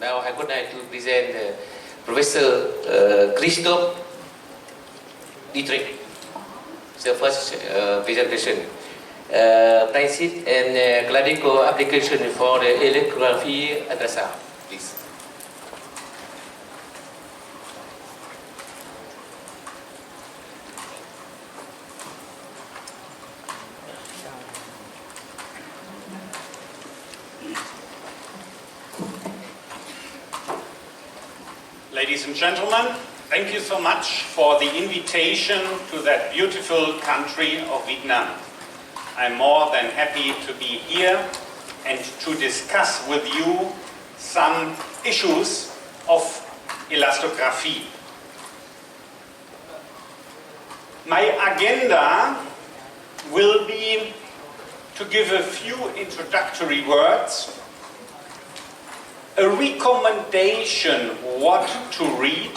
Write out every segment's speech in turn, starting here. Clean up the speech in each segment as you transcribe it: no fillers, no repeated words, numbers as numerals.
Now I would like to present Professor Christoph Dietrich. The first presentation. Principle and clinical application for the electrography ultrasound, please. Ladies and gentlemen, thank you so much for the invitation to that beautiful country of Vietnam. I'm more than happy to be here and to discuss with you some issues of elastography. My agenda will be to give a few introductory words, a recommendation what to read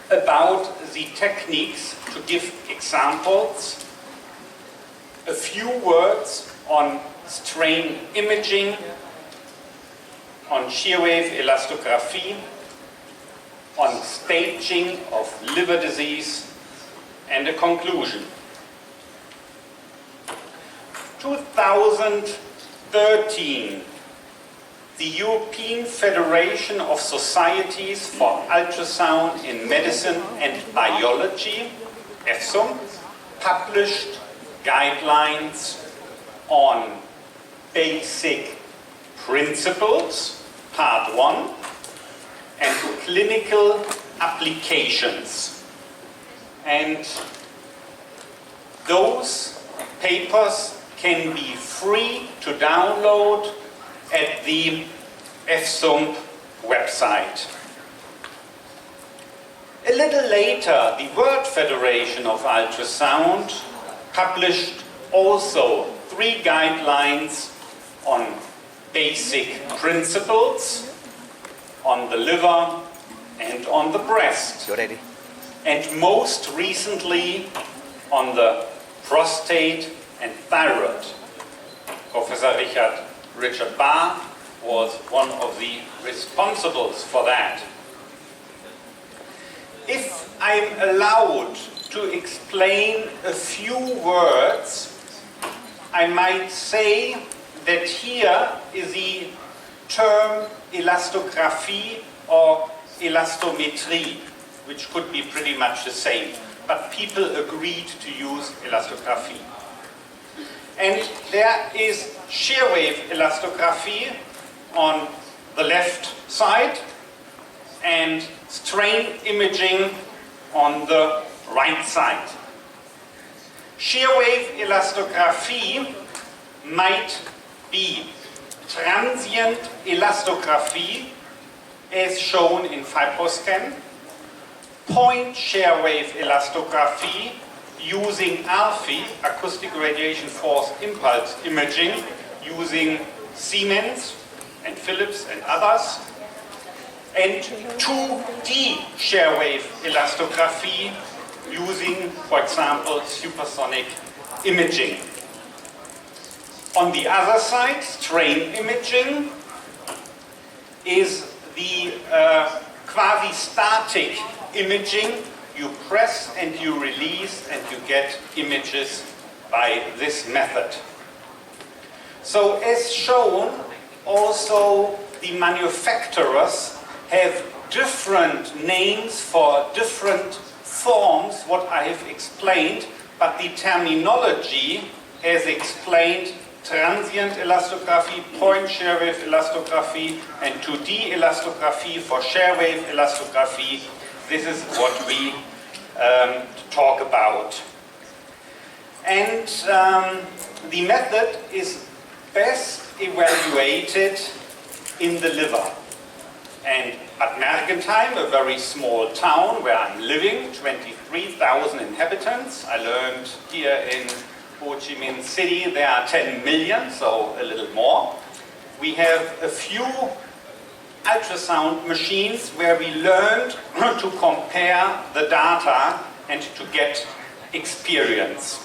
about the techniques, to give examples, a few words on strain imaging, on shear-wave elastography, on staging of liver disease, and a conclusion. 2013, the European Federation of Societies for Ultrasound in Medicine and Biology, EFSUM, published guidelines on basic principles, part 1, and clinical applications. And those papers can be free to download at the EFSUM website. A little later, the World Federation of Ultrasound published also 3 guidelines on basic principles, on the liver and on the breast. And most recently on the prostate and thyroid. Professor Richard Barr was one of the responsibles for that. If I'm allowed to explain a few words, I might say that here is the term elastography or elastometry, which could be pretty much the same, but people agreed to use elastography. And there is shear-wave elastography on the left side and strain imaging on the right side. Shear-wave elastography might be transient elastography as shown in FibroScan, point shear-wave elastography using ARFI, acoustic radiation force impulse imaging, using Siemens and Philips and others, and 2D shear-wave elastography using, for example, supersonic imaging. On the other side, strain imaging is the quasi-static imaging. You press and you release and you get images by this method. So as shown, also the manufacturers have different names for different forms, what I have explained, but the terminology as explained, transient elastography, point shear-wave elastography, and 2D elastography for shear-wave elastography. This is what we talk about. And the method is best evaluated in the liver. And at Mergentheim, a very small town where I'm living, 23,000 inhabitants. I learned here in Ho Chi Minh City there are 10 million, so a little more. We have a few ultrasound machines where we learned to compare the data and to get experience.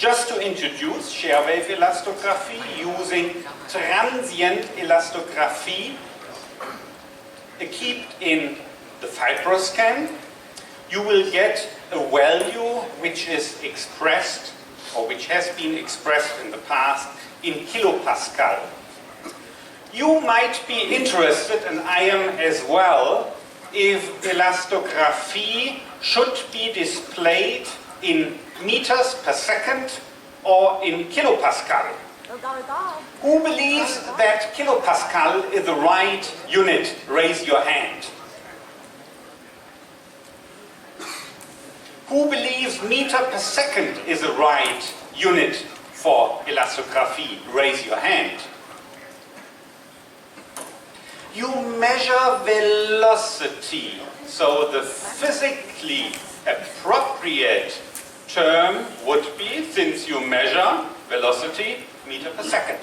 just to introduce Shear-Wave Elastography using transient elastography equipped in the FibroScan, you will get a value which is expressed, or which has been expressed in the past, in kilopascal. You might be interested, and I am as well, if elastography should be displayed in meters per second or in kilopascal. Who believes that kilopascal is the right unit? Raise your hand. Who believes meter per second is the right unit for elastography? Raise your hand. You measure velocity, so the physically appropriate term would be, since you measure velocity, meter per second.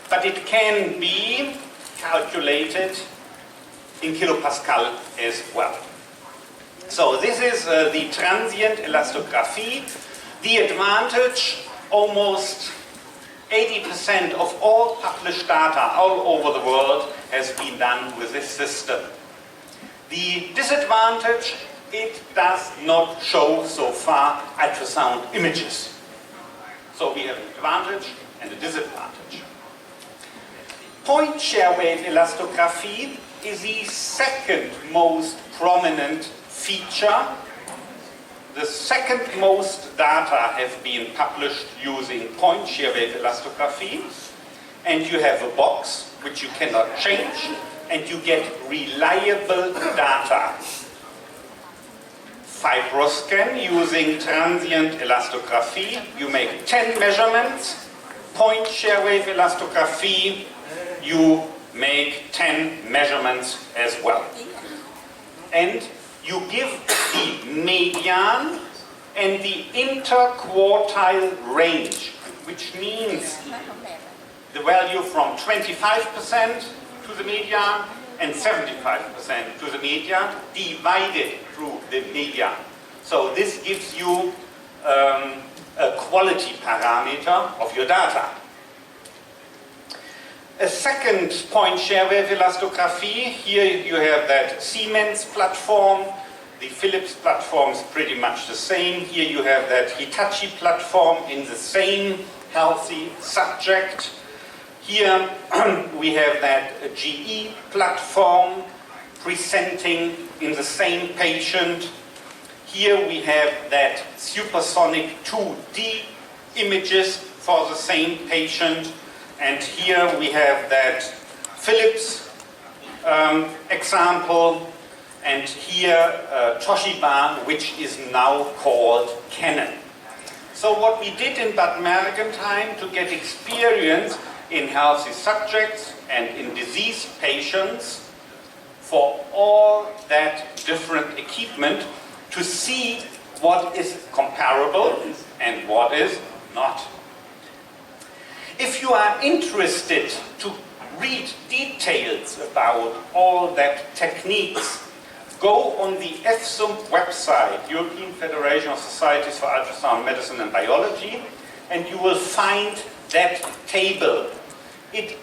But it can be calculated in kilopascal as well. So this is the transient elastography. The advantage, almost 80% of all published data all over the world has been done with this system. The disadvantage, it does not show so far ultrasound images. So we have an advantage and a disadvantage. Point shear-wave elastography is the second most prominent feature. The second most data have been published using point shear-wave elastography, and you have a box which you cannot change, and you get reliable data. FibroScan using transient elastography, you make 10 measurements. Point shear-wave elastography, you make 10 measurements as well. And you give the median and the interquartile range, which means the value from 25% to the median and 75% to the median divided through the median. So this gives you a quality parameter of your data. A second point shear-wave elastography, here you have that Siemens platform. The Philips platform is pretty much the same. Here you have that Hitachi platform in the same healthy subject. Here we have that GE platform presenting in the same patient. Here we have that supersonic 2D images for the same patient. And here we have that Philips example, and here Toshiba, which is now called Canon. So what we did in Bad Mergentheim to get experience in healthy subjects and in diseased patients for all that different equipment to see what is comparable and what is not. If you are interested to read details about all that techniques, go on the EFSUMP website, European Federation of Societies for Ultrasound Medicine and Biology, and you will find that table. It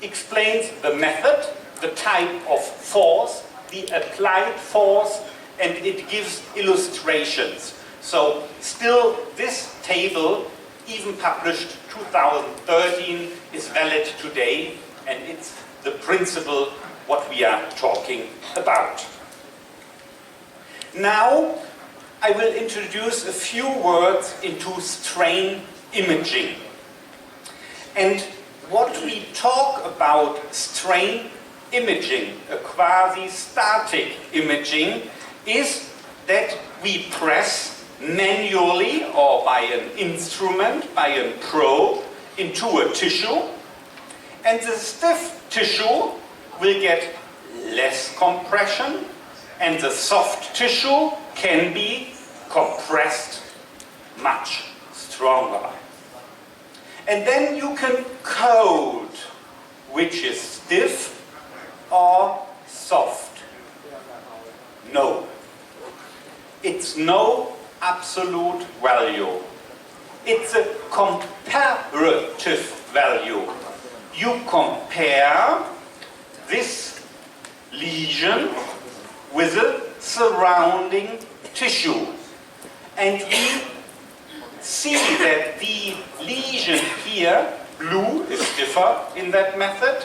explains the method, the type of force, the applied force, and it gives illustrations. So still this table, even published 2013, is valid today, and it's the principle what we are talking about. Now I will introduce a few words into strain imaging. And what we talk about strain imaging, a quasi-static imaging, is that we press manually or by an instrument, by a probe, into a tissue, and the stiff tissue will get less compression, and the soft tissue can be compressed much stronger. And then you can code which is stiff or soft. No. It's no absolute value. It's a comparative value. You compare this lesion with the surrounding tissue. And we see that the lesion here, blue is stiffer in that method,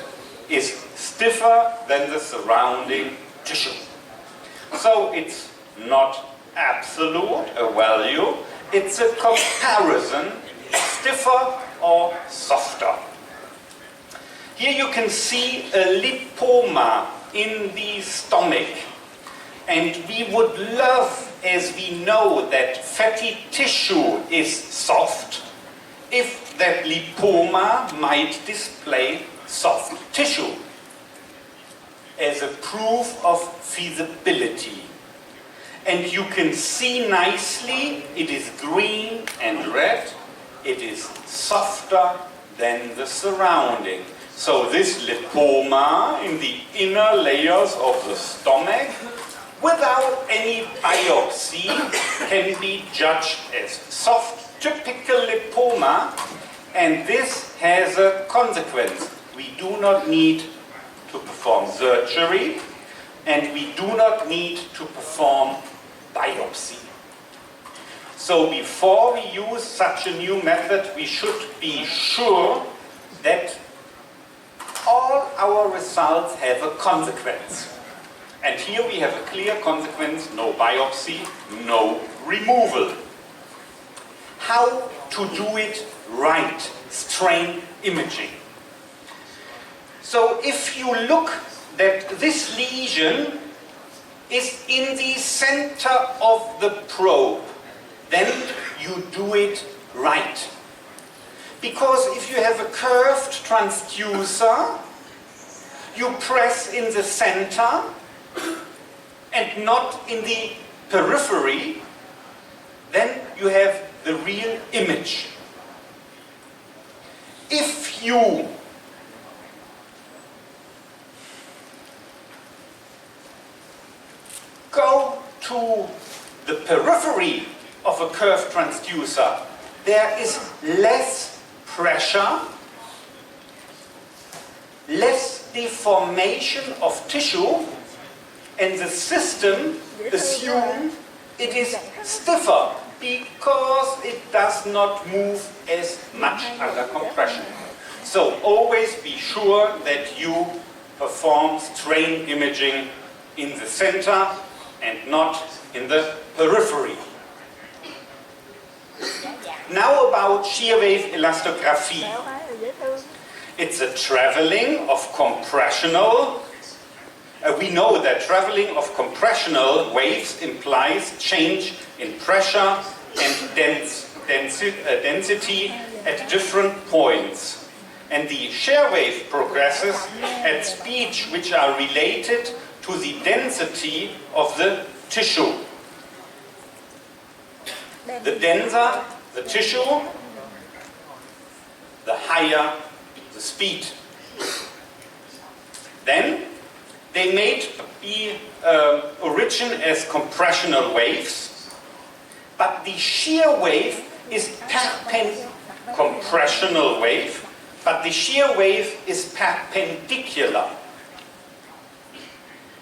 is stiffer than the surrounding tissue. So it's not absolute, a value, it's a comparison, stiffer or softer. Here you can see a lipoma in the stomach. And we would love, as we know that fatty tissue is soft, if that lipoma might display soft tissue as a proof of feasibility. And you can see nicely it is green and red, it is softer than the surrounding. So this lipoma in the inner layers of the stomach, without any biopsy, can be judged as soft, typical lipoma, and this has a consequence. We do not need to perform surgery, and we do not need to perform biopsy. So before we use such a new method, we should be sure that all our results have a consequence. And here we have a clear consequence, no biopsy, no removal. How to do it right, strain imaging. So if you look that this lesion is in the center of the probe, then you do it right. Because if you have a curved transducer, you press in the center and not in the periphery, then you have the real image. If you go to the periphery of a curved transducer, there is less pressure, less deformation of tissue, and the system assumes it is stiffer because it does not move as much under compression. So always be sure that you perform strain imaging in the center and not in the periphery. Now about Shear-Wave Elastography. It's a traveling of compressional. We know that traveling of compressional waves implies change in pressure and density at different points. And the shear-wave progresses at speeds which are related to the density of the tissue. The denser the tissue, the higher the speed. Then they may be origin as compressional waves, but the shear wave is compressional wave, but the shear wave is perpendicular.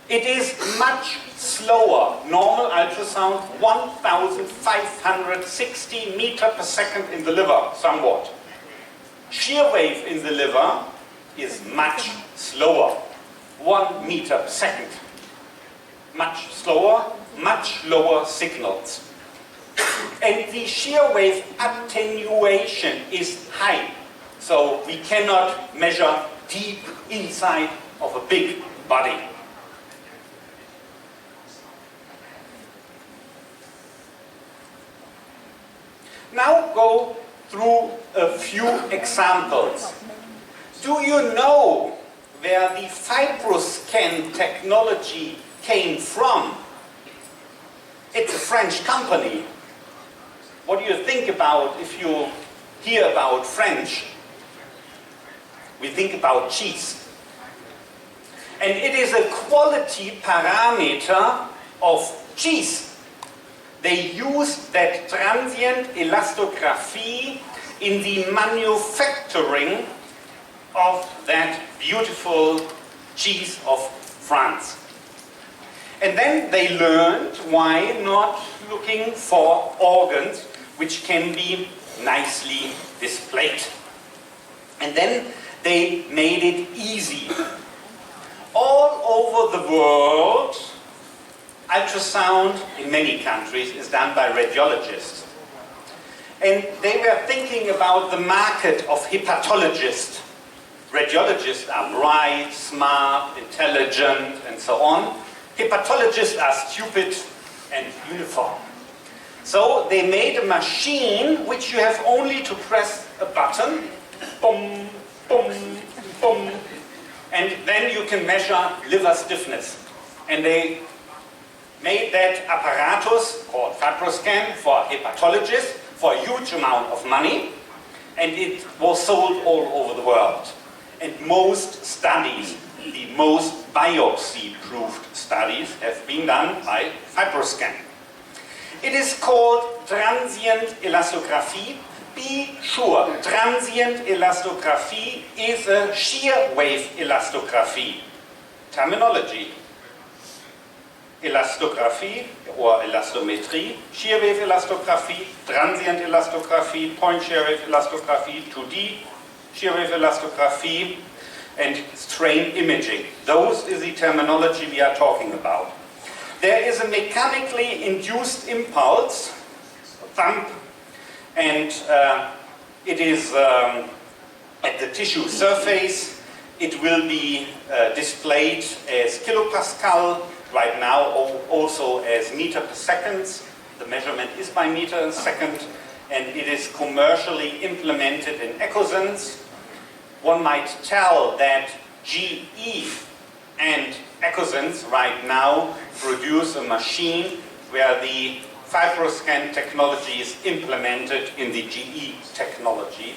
It is much slower. Normal ultrasound, 1,560 meters per second in the liver, somewhat. Shear wave in the liver is much slower, 1 meter per second. Much slower, much lower signals. And the shear wave attenuation is high. So we cannot measure deep inside of a big body. Now go through a few examples. Do you know where the FibroScan technology came from? It's a French company. What do you think about if you hear about French? We think about cheese. And it is a quality parameter of cheese they used that transient elastography in the manufacturing of that beautiful cheese of France. And then they learned why not looking for organs which can be nicely displayed. And then they made it easy. All over the world, ultrasound in many countries is done by radiologists. And they were thinking about the market of hepatologists. Radiologists are bright, smart, intelligent, and so on. Hepatologists are stupid and uniform. So they made a machine which you have only to press a button, boom, boom, boom, and then you can measure liver stiffness. And they made that apparatus called FibroScan for hepatologists for a huge amount of money, and it was sold all over the world. And most studies, the most biopsy-proved studies, have been done by FibroScan. It is called transient elastography. Be sure, transient elastography is a shear-wave elastography. Terminology. Elastography or elastometry, shear-wave elastography, transient elastography, point shear-wave elastography, 2D shear-wave elastography, and strain imaging. Those is the terminology we are talking about. There is a mechanically induced impulse, a thump, and it is at the tissue surface. It will be displayed as kilopascal, right now also as meter per second. The measurement is by meter per second, and it is commercially implemented in echosens. One might tell that GE and echosens right now produce a machine where the FibroScan technology is implemented in the GE technology,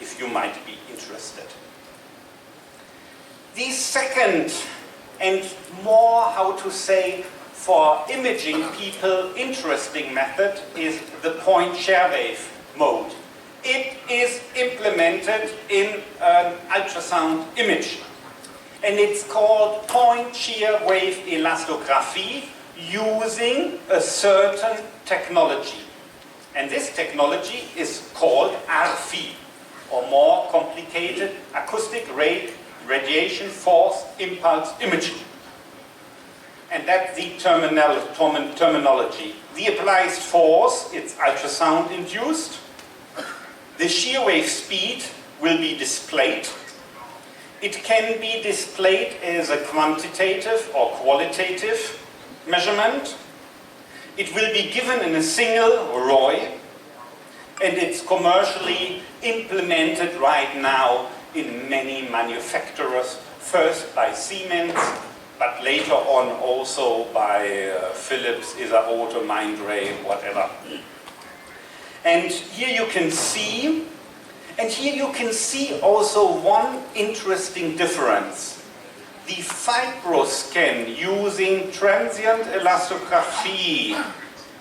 if you might be interested. The second and more, how to say, for imaging people interesting method is the point shear-wave mode. It is implemented in an ultrasound image, and it's called point shear-wave elastography using a certain technology. And this technology is called RFI, or more complicated, acoustic radiation force impulse imaging. And that's the terminology. The applied force, it's ultrasound induced. The shear wave speed will be displayed. It can be displayed as a quantitative or qualitative measurement. It will be given in a single ROI, and it's commercially implemented right now in many manufacturers, first by Siemens, but later on also by Philips, Isarauto, Mindray, whatever. And here you can see, also one interesting difference. The FibroScan using transient elastography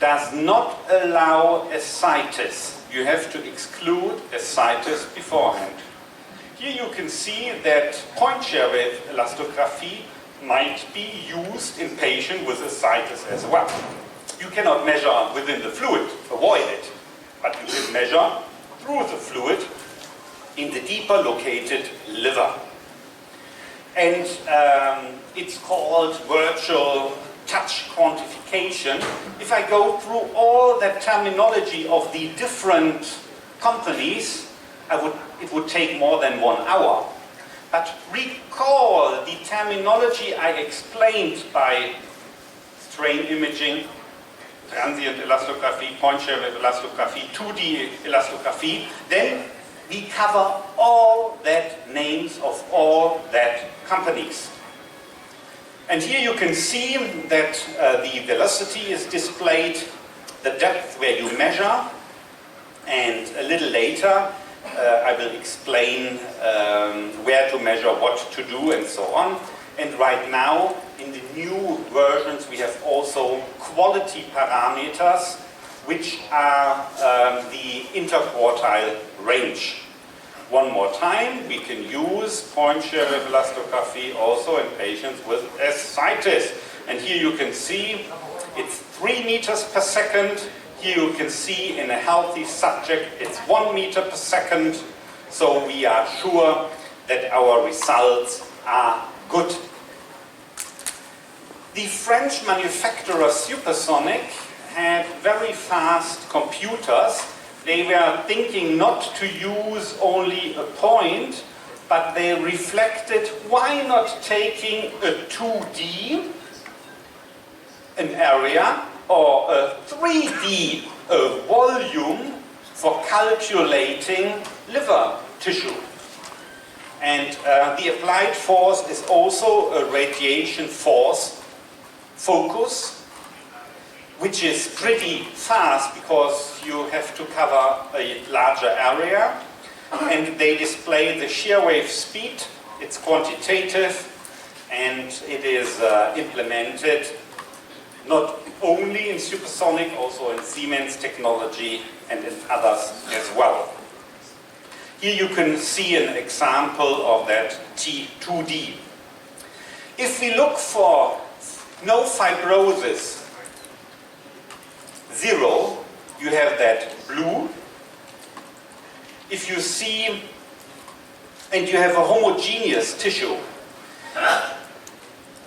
does not allow ascites. You have to exclude ascites beforehand. Here you can see that point shear-wave elastography might be used in patients with ascites as well. You cannot measure within the fluid, avoid it, but you can measure through the fluid in the deeper located liver. And it's called virtual touch quantification. If I go through all the terminology of the different companies, it would take more than 1 hour. But recall the terminology I explained by strain imaging, transient elastography, point shear-wave elastography, 2D elastography, then we cover all that names of all that companies. And here you can see that the velocity is displayed, the depth where you measure, and a little later I will explain where to measure, what to do, and so on. And right now, in the new versions, we have also quality parameters which are the interquartile range. One more time, we can use point Shear-Wave Elastography also in patients with ascites. And here you can see it's 3 meters per second. Here you can see in a healthy subject it's 1 meter per second. So we are sure that our results are good. The French manufacturer Supersonic had very fast computers. They were thinking not to use only a point, but they reflected, why not taking a 2D, an area, or a 3D, a volume, for calculating liver tissue. And the applied force is also a radiation force focus, which is pretty fast because you have to cover a larger area. And they display the shear wave speed. It's quantitative, and it is implemented not only in Supersonic, also in Siemens technology and in others as well. Here you can see an example of that T2D. If we look for no fibrosis, 0, you have that blue. If you see, and you have a homogeneous tissue,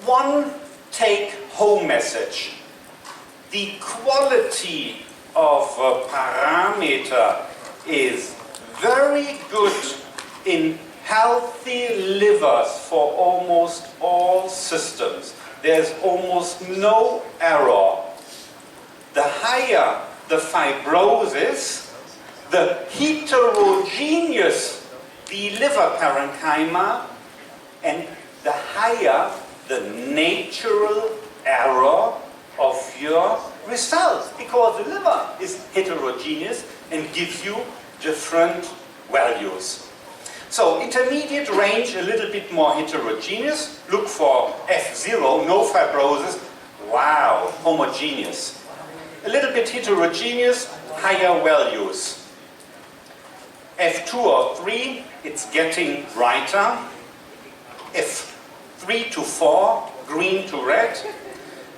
one take-home message: the quality of a parameter is very good in healthy livers for almost all systems. There's almost no error. The higher the fibrosis, the heterogeneous the liver parenchyma, and the higher the natural error of your results, because the liver is heterogeneous and gives you different values. So intermediate range, a little bit more heterogeneous. Look for F0, no fibrosis. Wow, homogeneous. A little bit heterogeneous, higher values. F2 or 3, it's getting brighter. F3 to 4, green to red.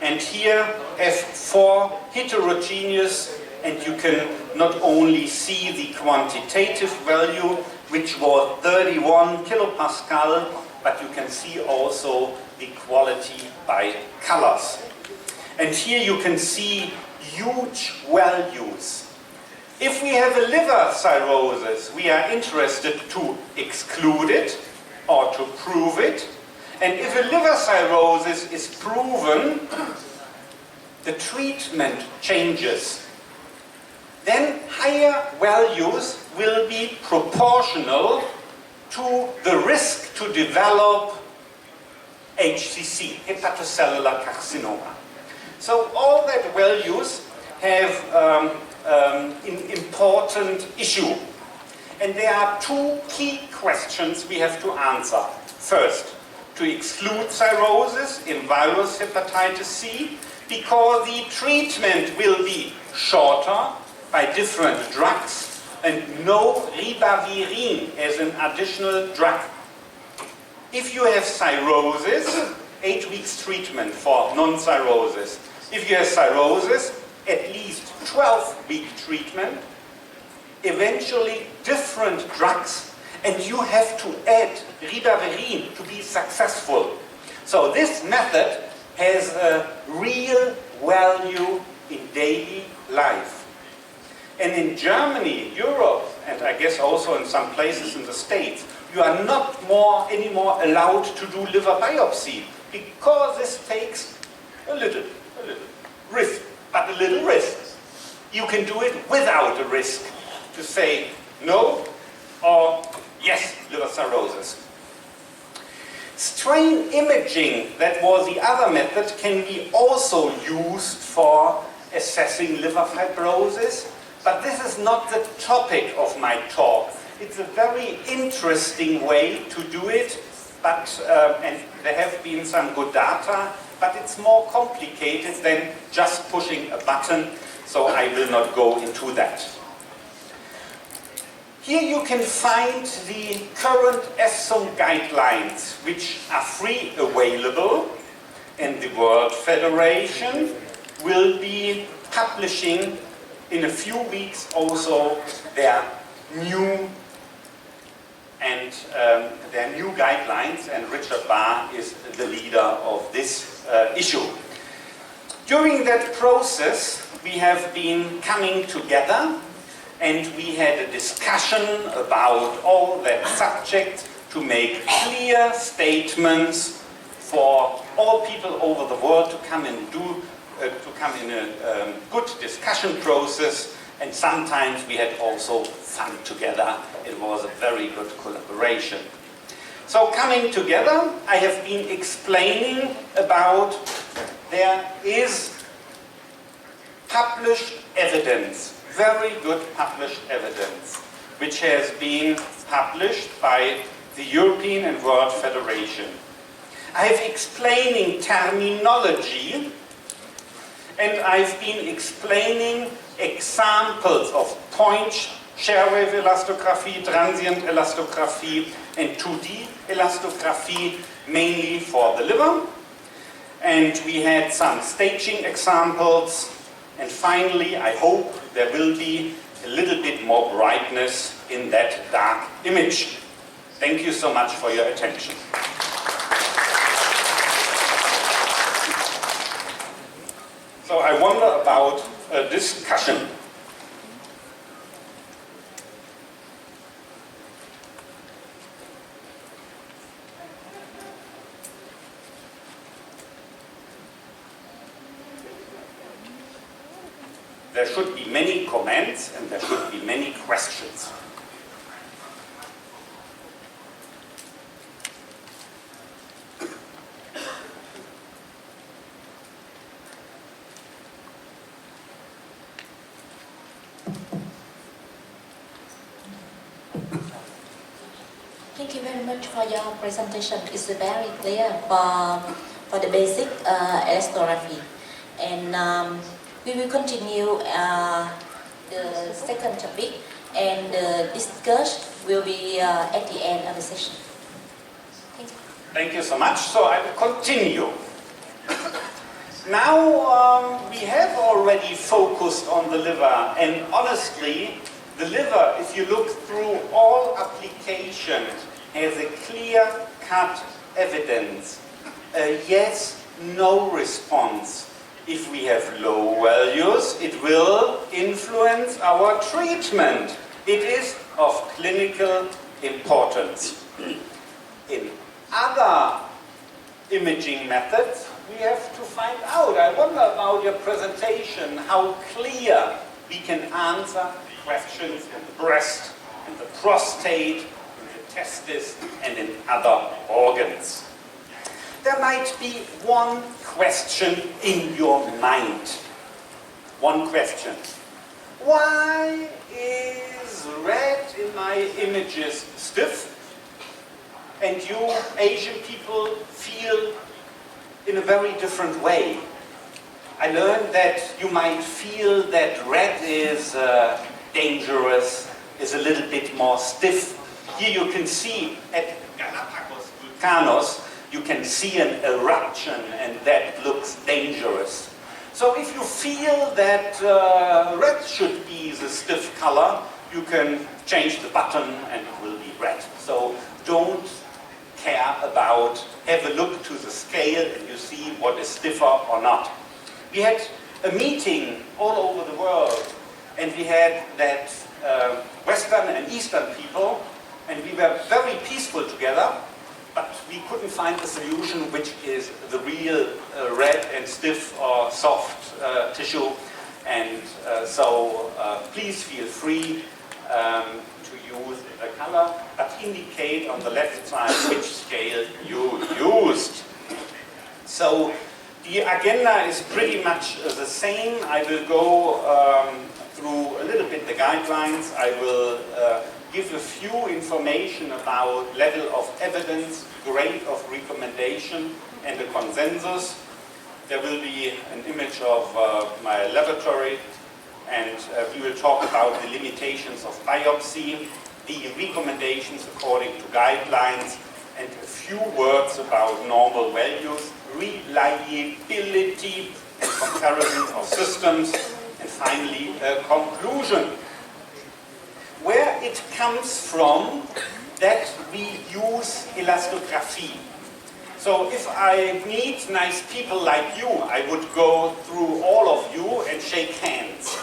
And here F4, heterogeneous, and you can not only see the quantitative value, which was 31 kilopascal, but you can see also the quality by colors. And here you can see huge values. If we have a liver cirrhosis, we are interested to exclude it or to prove it. And if a liver cirrhosis is proven, the treatment changes. Then higher values will be proportional to the risk to develop HCC, hepatocellular carcinoma. So all that values have an important issue. And there are 2 key questions we have to answer. First, to exclude cirrhosis in virus hepatitis C, because the treatment will be shorter by different drugs and no ribavirin as an additional drug. If you have cirrhosis, 8 weeks treatment for non-cirrhosis. If you have cirrhosis, at least 12-week treatment, eventually different drugs, and you have to add ribavirin to be successful. So this method has a real value in daily life. And in Germany, Europe, and I guess also in some places in the States, you are not anymore allowed to do liver biopsy, because this takes a little risk, but a little risk. You can do it without a risk, to say no or yes, liver cirrhosis. Strain imaging, that was the other method, can be also used for assessing liver fibrosis, but this is not the topic of my talk. It's a very interesting way to do it, but and there have been some good data, but it's more complicated than just pushing a button so I will not go into that. Here you can find the current ESSOM guidelines, which are free available, and the World Federation will be publishing in a few weeks also their new guidelines, and Richard Barr is the leader of this issue. During that process, we have been coming together, and we had a discussion about all that subject to make clear statements for all people over the world to come and come in a good discussion process. And sometimes we had also fun together. It was a very good collaboration. So coming together, I have been explaining about there is published evidence, very good published evidence, which has been published by the European and World Federation. I have explaining terminology, and I've been explaining examples of point Shear-Wave Elastography, transient elastography, and 2D elastography, mainly for the liver. And we had some staging examples. And finally, I hope there will be a little bit more brightness in that dark image. Thank you so much for your attention. So I wonder about a discussion. There should be many comments and there should be many questions. Thank you very much for your presentation. It's very clear for the basic elastography. And we will continue the second topic, and the discussion will be at the end of the session. Thank you. Thank you so much. So I will continue. Now we have already focused on the liver, and honestly, the liver, if you look through all applications, has a clear-cut evidence, a yes-no response. If we have low values, it will influence our treatment. It is of clinical importance. In other imaging methods, we have to find out. I wonder about your presentation, how clear we can answer questions in the breast, in the prostate, in the testis, and in other organs. There might be one question in your mind. One question. Why is red in my images stiff, and you Asian people feel in a very different way? I learned that you might feel that red is dangerous, is a little bit more stiff. Here you can see at Galapagos volcanoes, you can see an eruption, and that looks dangerous. So if you feel that red should be the stiff color, you can change the button and it will be red. So don't care about, have a look to the scale and you see what is stiffer or not. We had a meeting all over the world, and we had that Western and Eastern people, and we were very peaceful together, but we couldn't find a solution which is the real red and stiff or soft tissue. And so please feel free to use the color, but indicate on the left side which scale you used. So the agenda is pretty much the same. I will go through a little bit the guidelines. I will give a few information about level of evidence, grade of recommendation, and the consensus. There will be an image of my laboratory and we will talk about the limitations of biopsy, the recommendations according to guidelines, and a few words about normal values, reliability and comparison of systems, and finally a conclusion. Where it comes from that we use elastography. So if I meet nice people like you, I would go through all of you and shake hands.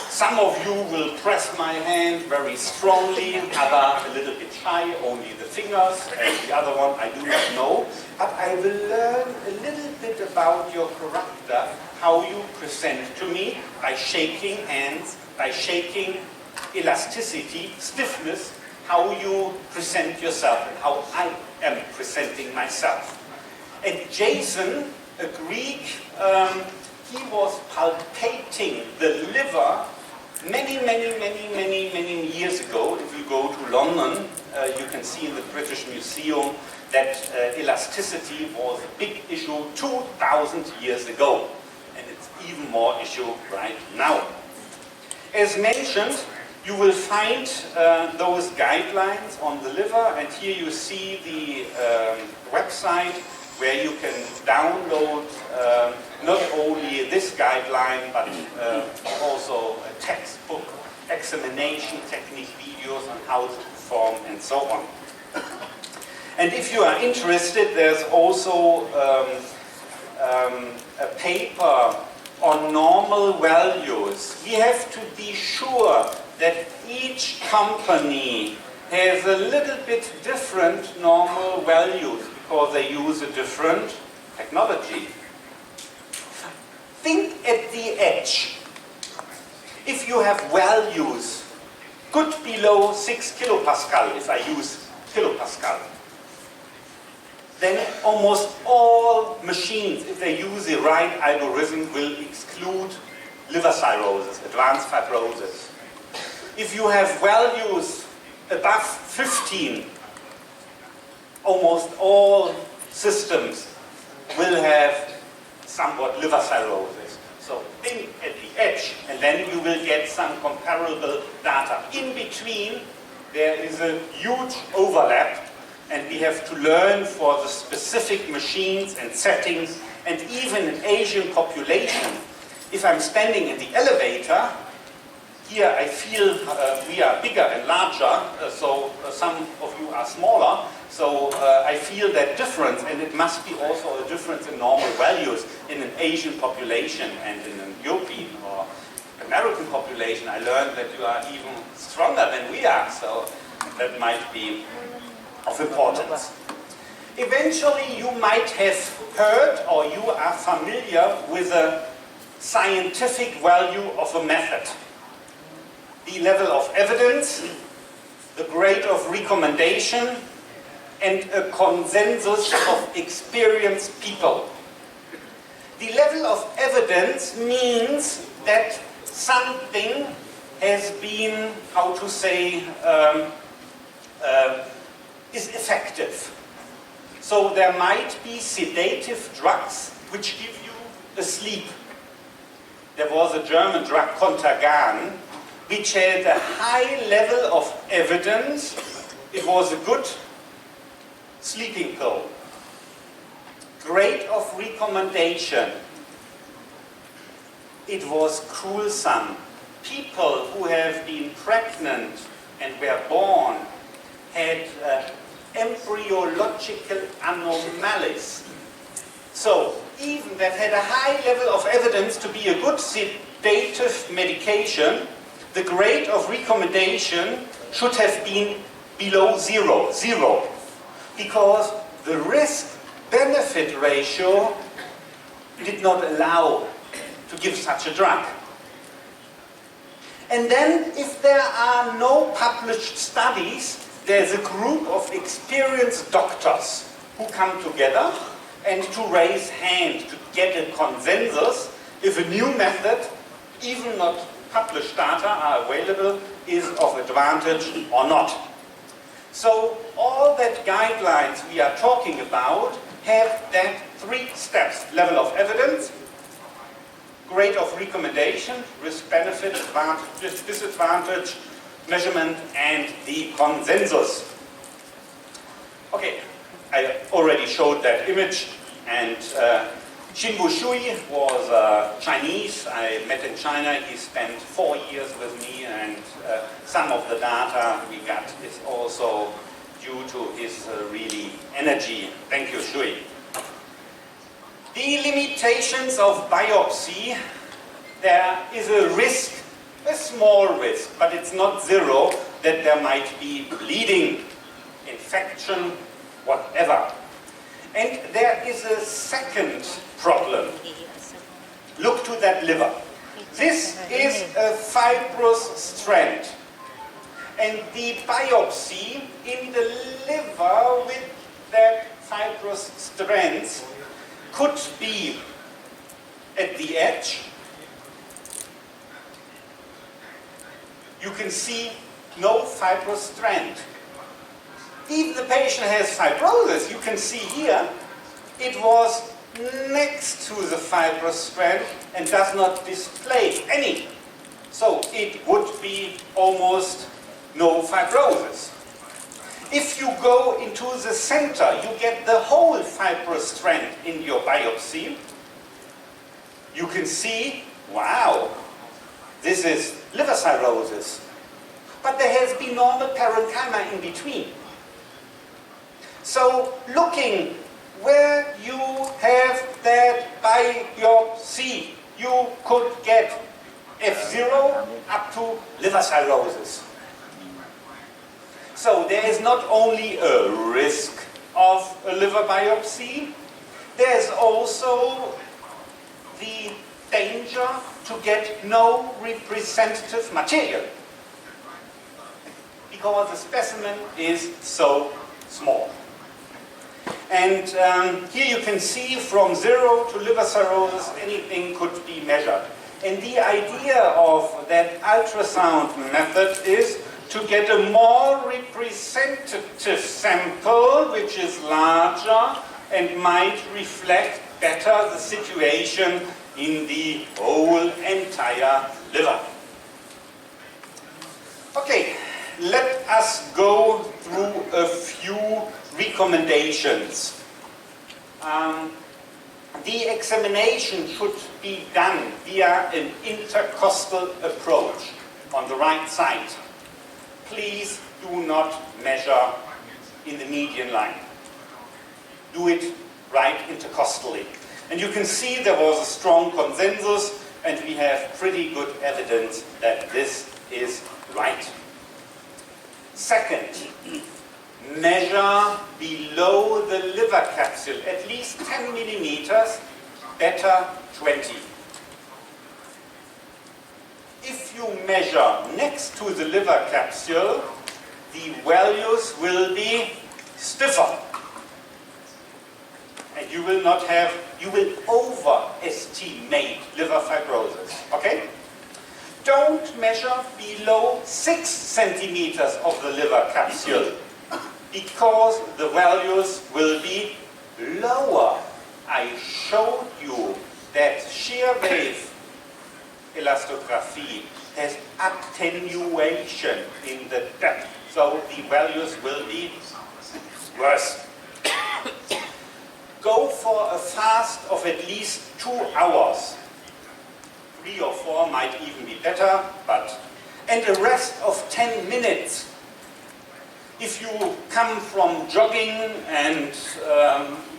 Some of you will press my hand very strongly, other a little bit shy, only the fingers, and the other one I do not know. But I will learn a little bit about your character, how you present to me by shaking hands, by shaking elasticity, stiffness, how you present yourself and how I am presenting myself. And Jason, a Greek, he was palpating the liver many years ago. If you go to London, you can see in the British Museum that elasticity was a big issue 2,000 years ago. And it's even more issue right now. As mentioned, you will find those guidelines on the liver, and here you see the website where you can download not only this guideline, but also a textbook, examination technique videos on how to perform, and so on. And if you are interested, there's also a paper on normal values. We have to be sure that each company has a little bit different normal values because they use a different technology. Think at the edge. If you have values good below 6 kilopascal, if I use kilopascal, then almost all machines, if they use the right algorithm, will exclude liver cirrhosis, advanced fibrosis. If you have values above 15, almost all systems will have somewhat liver cirrhosis. So think at the edge, and then you will get some comparable data. In between, there is a huge overlap, and we have to learn for the specific machines and settings, and even an Asian population. If I'm standing in the elevator, here I feel we are bigger and larger, so some of you are smaller, so I feel that difference, and it must be also a difference in normal values in an Asian population and in an European or American population. I learned that you are even stronger than we are, so that might be of importance. Eventually you might have heard or you are familiar with a scientific value of a method. The level of evidence, the grade of recommendation, and a consensus of experienced people. The level of evidence means that something has been, how to say, is effective. So there might be sedative drugs which give you a sleep. There was a German drug, Contergan, which had a high level of evidence. It was a good sleeping pill. Grade of recommendation. It was gruesome. People who have been pregnant and were born had embryological anomalies. So even that had a high level of evidence to be a good sedative medication, the grade of recommendation should have been below zero, because the risk-benefit ratio did not allow to give such a drug. And then, if there are no published studies, there's a group of experienced doctors who come together and to raise hands to get a consensus if a new method, even not published data are available, is of advantage or not. So all that guidelines we are talking about have that 3 steps: level of evidence, grade of recommendation, risk benefit, advantage, disadvantage, measurement, and the consensus. Okay, I already showed that image, and Xinbu Shui was Chinese. I met in China. He spent 4 years with me, and some of the data we got is also due to his really energy. Thank you, Shui. The limitations of biopsy, there is a risk, a small risk, but it's not zero, that there might be bleeding, infection, whatever. And there is a second problem. Look to that liver. This is a fibrous strand. And the biopsy in the liver with that fibrous strands could be at the edge. You can see no fibrous strand. If the patient has fibrosis, you can see here, it was next to the fibrous strand and does not display any. So it would be almost no fibrosis. If you go into the center, you get the whole fibrous strand in your biopsy. You can see, wow, this is liver cirrhosis. But there has been normal parenchyma in between. So looking where you have that biopsy, you could get F0 up to liver cirrhosis. So there is not only a risk of a liver biopsy, there is also the danger to get no representative material, because the specimen is so small. And here you can see from 0 to liver cirrhosis, anything could be measured. And the idea of that ultrasound method is to get a more representative sample, which is larger and might reflect better the situation in the whole entire liver. Okay, let us go through a few recommendations. The examination should be done via an intercostal approach on the right side. Please do not measure in the median line. Do it right intercostally. And you can see there was a strong consensus, and we have pretty good evidence that this is right. Second, measure below the liver capsule, at least 10 millimeters, better 20. If you measure next to the liver capsule, the values will be stiffer. And you will not have, you will overestimate liver fibrosis, okay? Don't measure below 6 centimeters of the liver capsule, because the values will be lower. I showed you that Shear-Wave Elastography has attenuation in the depth, so the values will be worse. Go for a fast of at least 2 hours. 3 or 4 might even be better, and a rest of 10 minutes. If you come from jogging and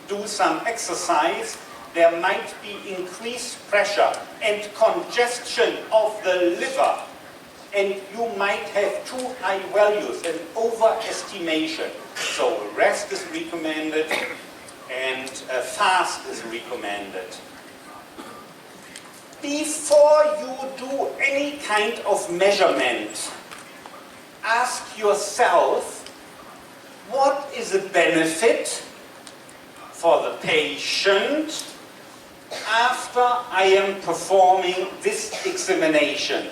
do some exercise, there might be increased pressure and congestion of the liver, and you might have too high values, an overestimation. So rest is recommended and a fast is recommended. Before you do any kind of measurement, ask yourself, what is the benefit for the patient after I am performing this examination?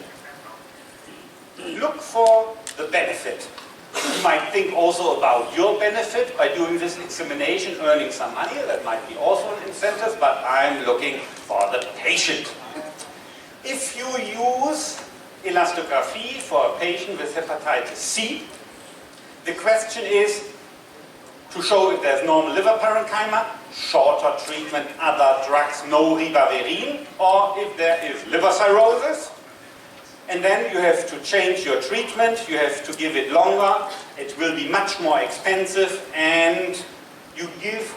Look for the benefit. You might think also about your benefit by doing this examination, earning some money. That might be also an incentive, but I'm looking for the patient. If you use elastography for a patient with hepatitis C, the question is to show if there's normal liver parenchyma, shorter treatment, other drugs, no ribavirin, or if there is liver cirrhosis. And then you have to change your treatment, you have to give it longer, it will be much more expensive, and you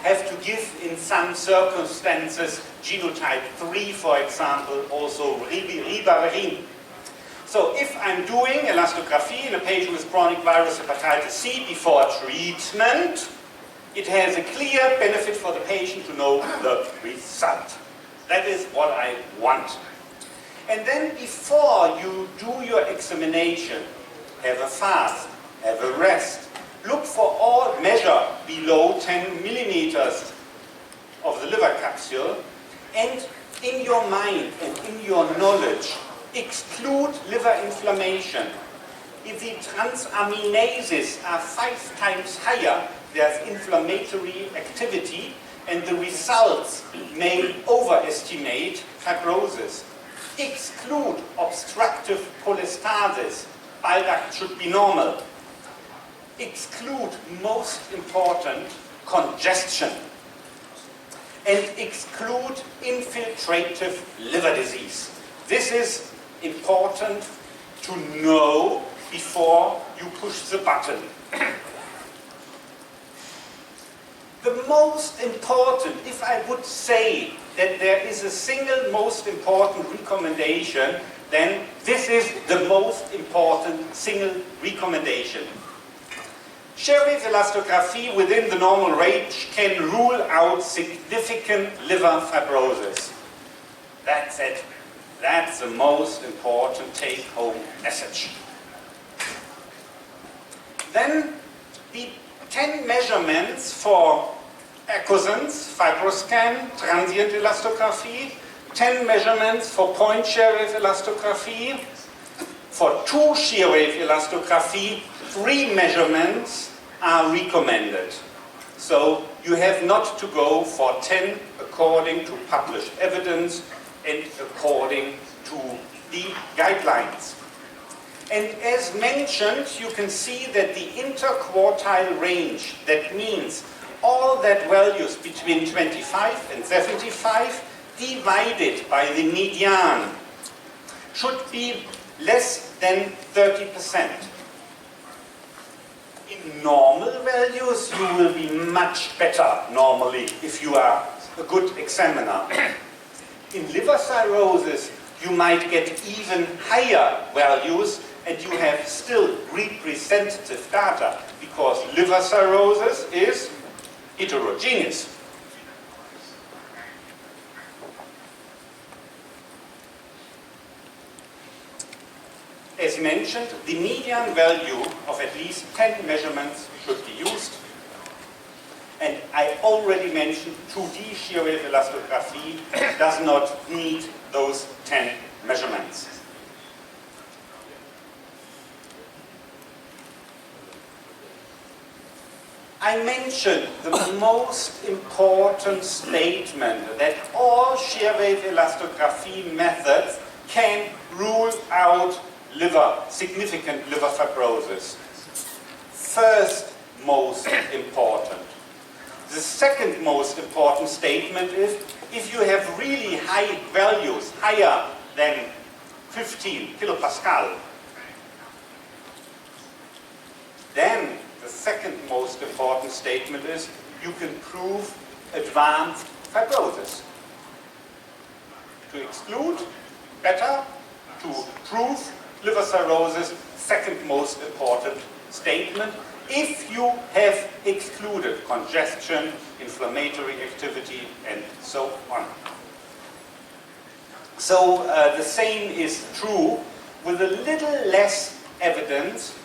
have to give, in some circumstances, genotype 3, for example, also ribavirin. So if I'm doing elastography in a patient with chronic virus hepatitis C before treatment, it has a clear benefit for the patient to know the result. That is what I want. And then before you do your examination, have a fast, have a rest, look for all measure below 10 millimeters of the liver capsule, and in your mind and in your knowledge, exclude liver inflammation. If the transaminases are 5 times higher, there's inflammatory activity, and the results may overestimate fibrosis. Exclude obstructive cholestasis. Bile duct should be normal. Exclude, most important, congestion. And exclude infiltrative liver disease. This is important to know before you push the button. The most important, if I would say that there is a single most important recommendation, then this is the most important single recommendation. Shear-Wave Elastography within the normal range can rule out significant liver fibrosis. That's it. That's the most important take-home message. Then the 10 measurements for Echosens, FibroScan, transient elastography, 10 measurements for point shear-wave elastography, for 2 shear-wave elastography, 3 measurements are recommended. So you have not to go for 10 according to published evidence and according to the guidelines. And as mentioned, you can see that the interquartile range, that means all that values between 25 and 75 divided by the median should be less than 30%. In normal values, you will be much better normally if you are a good examiner. In liver cirrhosis, you might get even higher values and you have still representative data because liver cirrhosis is heterogeneous. As mentioned, the median value of at least 10 measurements should be used. And I already mentioned 2D shear-wave elastography does not need those 10 measurements. I mentioned the most important statement that all shear-wave elastography methods can rule out significant liver fibrosis. First most important. The second most important statement is if you have really high values, higher than 15 kilopascal, then the second most important statement is you can prove advanced fibrosis. To exclude, better. To prove liver cirrhosis, second most important statement. If you have excluded congestion, inflammatory activity, and so on. So the same is true with a little less evidence.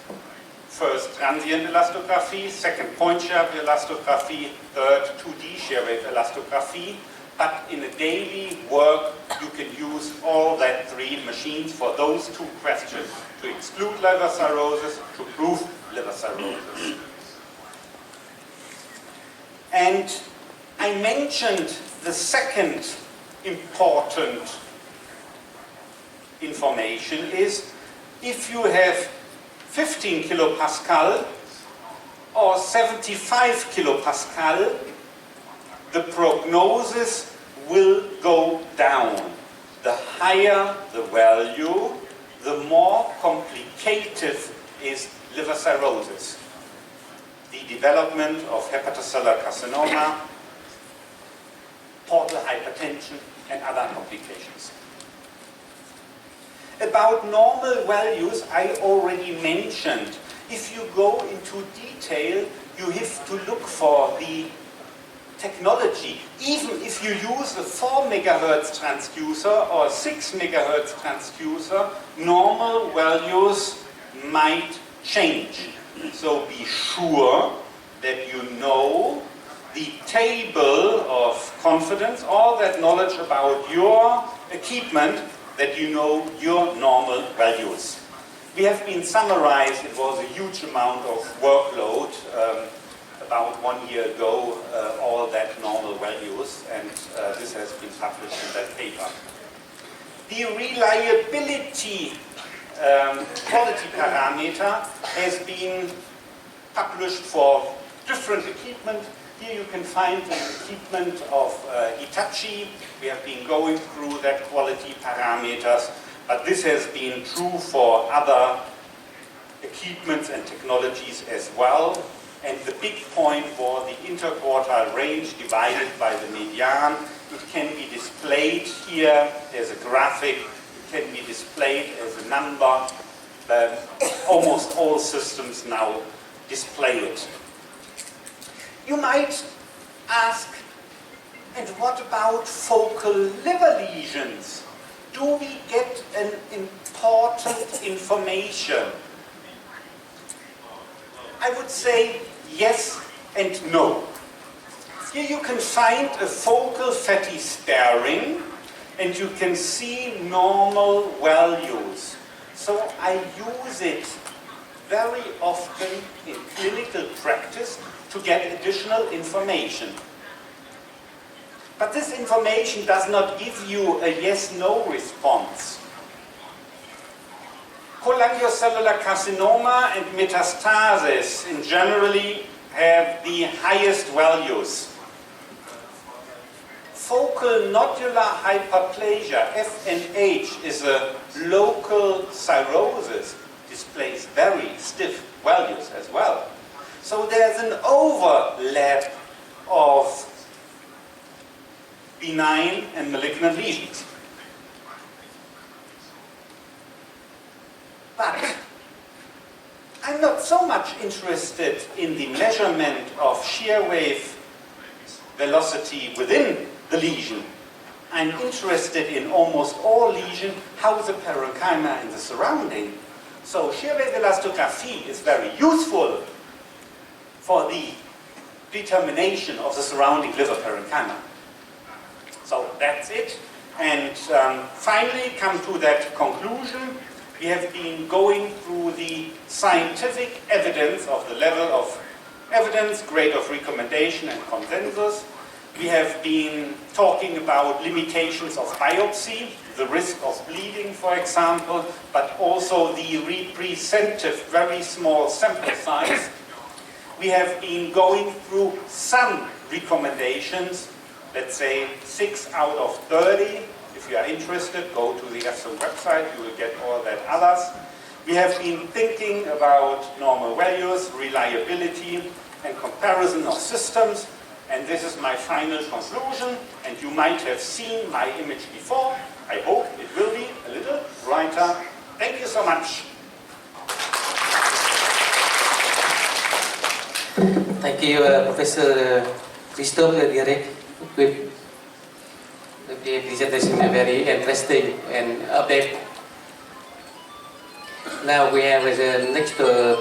First, transient elastography, second, point shear-wave elastography, third, 2D shear-wave elastography. But in a daily work, you can use all that 3 machines for those 2 questions, to exclude liver cirrhosis, to prove liver cirrhosis. And I mentioned the second important information is if you have 15 kilopascal or 75 kilopascal, the prognosis will go down. The higher the value, the more complicated is liver cirrhosis, the development of hepatocellular carcinoma, portal hypertension, and other complications. About normal values, I already mentioned. If you go into detail, you have to look for the technology. Even if you use a 4 megahertz transducer or 6 megahertz transducer, normal values might change. So be sure that you know the table of confidence, all that knowledge about your equipment, that you know your normal values. We have been summarized, it was a huge amount of workload, about 1 year ago, all that normal values, and this has been published in that paper. The reliability quality parameter has been published for different equipment. Here you can find the equipment of Hitachi. We have been going through that quality parameters, but this has been true for other equipments and technologies as well. And the big point was the interquartile range divided by the median. It can be displayed here as a graphic. It can be displayed as a number. Almost all systems now display it. You might ask, and what about focal liver lesions? Do we get an important information? I would say yes and no. Here you can find a focal fatty sparing, and you can see normal values. So I use it very often in clinical practice to get additional information. But this information does not give you a yes-no response. Cholangiocellular carcinoma and metastasis in generally have the highest values. Focal nodular hyperplasia, FNH, is a local cirrhosis, displays very stiff values as well. So there's an overlap of benign and malignant lesions. But I'm not so much interested in the measurement of shear wave velocity within the lesion. I'm interested in almost all lesions, how the parenchyma in the surrounding. So Shear-Wave Elastography is very useful for the determination of the surrounding liver parenchyma. So that's it. And finally come to that conclusion. We have been going through the scientific evidence of the level of evidence, grade of recommendation and consensus. We have been talking about limitations of biopsy, the risk of bleeding, for example, but also the representative, very small sample size. We have been going through some recommendations, let's say 6 out of 30. If you are interested, go to the EFSOM website, you will get all that others. We have been thinking about normal values, reliability, and comparison of systems. And this is my final conclusion. And you might have seen my image before. I hope it will be a little brighter. Thank you so much. Thank you, Professor Christoph Direct, with the presentation, very interesting and update. Now we have the next